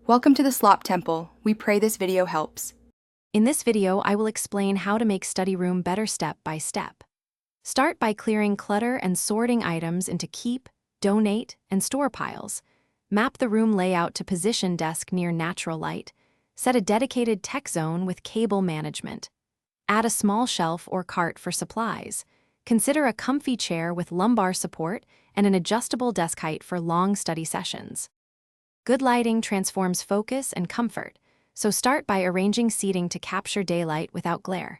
Welcome to the Slop Temple. We pray this video helps. In this video, I will explain how to make study room better step by step. Start by clearing clutter and sorting items into keep, donate, and store piles. Map the room layout to position desk near natural light. Set a dedicated tech zone with cable management. Add a small shelf or cart for supplies. Consider a comfy chair with lumbar support and an adjustable desk height for long study sessions. Good lighting transforms focus and comfort, so start by arranging seating to capture daylight without glare.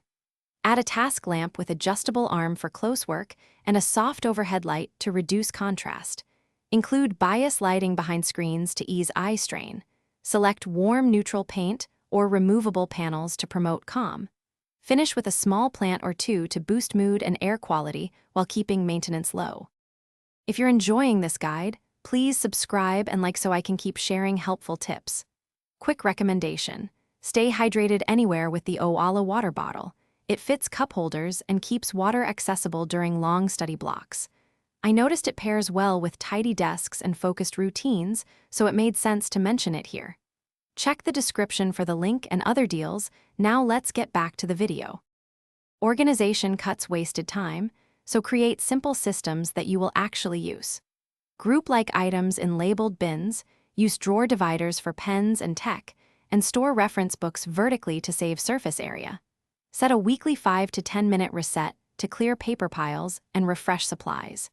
Add a task lamp with adjustable arm for close work and a soft overhead light to reduce contrast. Include bias lighting behind screens to ease eye strain. Select warm neutral paint or removable panels to promote calm. Finish with a small plant or two to boost mood and air quality while keeping maintenance low. If you're enjoying this guide, please subscribe and like so I can keep sharing helpful tips. Quick recommendation: stay hydrated anywhere with the Oala water bottle. It fits cup holders and keeps water accessible during long study blocks. I noticed it pairs well with tidy desks and focused routines, so it made sense to mention it here. Check the description for the link and other deals. Now let's get back to the video. Organization cuts wasted time, so create simple systems that you will actually use. Group like items in labeled bins, use drawer dividers for pens and tech, and store reference books vertically to save surface area. Set a weekly 5 to 10 minute reset to clear paper piles and refresh supplies.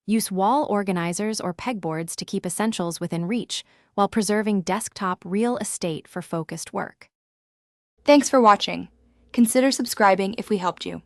Use wall organizers or pegboards to keep essentials within reach while preserving desktop real estate for focused work. Thanks for watching. Consider subscribing if we helped you.